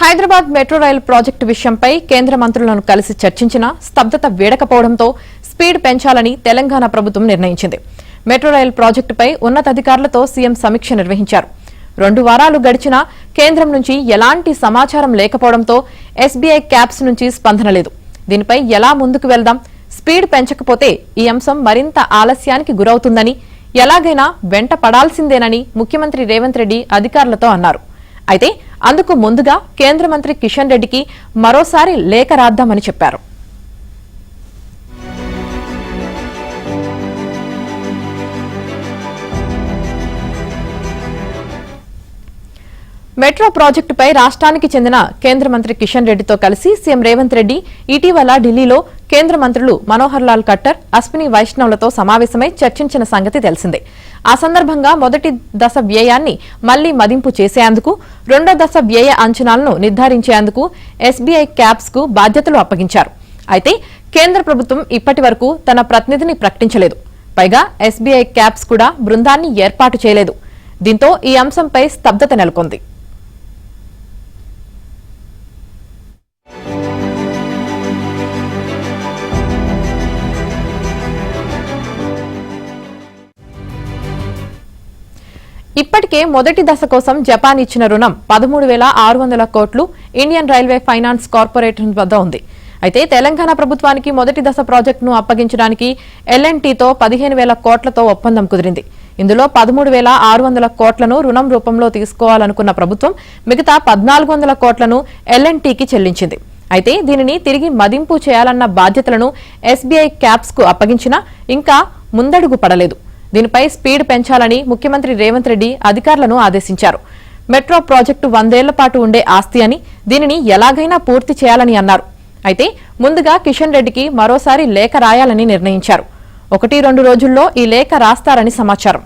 Hyderabad metro రైలు project విషయంపై కేంద్ర మంత్రులను కలిసి చర్చించినా స్తబ్దత వీడకపోవడంతో స్పీడ్ పెంచాలని తెలంగాణ ప్రభుత్వం నిర్ణయించింది. మెట్రో రైలు ప్రాజెక్టుపై ఉన్నతాధికారులతో సీఎం సమీక్ష నిర్వహించారు. 2 వారాలు గడిచినా కేంద్రం నుంచి ఎలాంటి సమాచారం లేకపోవడంతో ఎస్బీఐ క్యాప్స్ నుంచి స్పందన లేదు. దీనిపై ఎలా ముందుకు వెళ్దాం, స్పీడ్ పెంచకపోతే ఈ అంశం మరింత ఆలస్యానికి గురవుతుందని, ఎలాగైనా వెంట పడాల్సిందేనని ముఖ్యమంత్రి రేవంత్ రెడ్డి అధికారులతో అన్నారు. అయితే అందుకు ముందుగా కేంద్ర మంత్రి కిషన్ రెడ్డికి మరోసారి లేఖ రాద్దామని చెప్పారు. మెట్రో ప్రాజెక్టుపై రాష్ట్రానికి చెందిన కేంద్ర మంత్రి కిషన్ రెడ్డితో కలిసి సీఎం రేవంత్ రెడ్డి ఇటీవల ఢిల్లీలో కేంద్ర మంత్రులు మనోహర్ లాల్ ఖట్టర్, అశ్విని వైష్ణవ్లతో సమావేశమై చర్చించిన సంగతి తెలిసిందే. ఆ సందర్భంగా మొదటి దశ వ్యయాన్ని మళ్లీ మదింపు చేసేందుకు, రెండో దశ వ్యయ అంచనాలను నిర్ధారించేందుకు ఎస్బీఐ క్యాప్స్ కు బాధ్యతలు అప్పగించారు. అయితే కేంద్ర ప్రభుత్వం ఇప్పటి వరకు తన ప్రతినిధిని ప్రకటించలేదు. పైగా ఎస్బీఐ క్యాప్స్ కూడా బృందాన్ని ఏర్పాటు చేయలేదు. దీంతో ఈ అంశంపై స్తబ్దత నెలకొంది. ఇప్పటికే మొదటి దశ కోసం జపాన్ ఇచ్చిన రుణం 13,600 కోట్లు ఇండియన్ రైల్వే ఫైనాన్స్ కార్పొరేషన్ వద్ద ఉంది. అయితే తెలంగాణ ప్రభుత్వానికి మొదటి దశ ప్రాజెక్టును అప్పగించడానికి ఎల్ఎన్టీతో 15,000 కోట్లతో ఒప్పందం కుదిరింది. ఇందులో 13,600 కోట్లను రుణం రూపంలో తీసుకోవాలనుకున్న ప్రభుత్వం మిగతా 1,400 కోట్లను ఎల్ఎన్టీకి చెల్లించింది. అయితే దీనిని తిరిగి మదింపు చేయాలన్న బాధ్యతలను ఎస్బీఐ క్యాప్స్ కు అప్పగించినా ఇంకా ముందడుగు పడలేదు. దీనిపై స్పీడ్ పెంచాలని ముఖ్యమంత్రి రేవంత్ రెడ్డి అధికారులను ఆదేశించారు. మెట్రో ప్రాజెక్టు 100 ఏళ్ల పాటు ఉండే ఆస్తి అని, దీనిని ఎలాగైనా పూర్తి చేయాలని అన్నారు. అయితే ముందుగా కిషన్ రెడ్డికి మరోసారి లేఖ రాయాలని నిర్ణయించారు. 1-2 రోజుల్లో ఈ లేఖ రాస్తారని సమాచారం.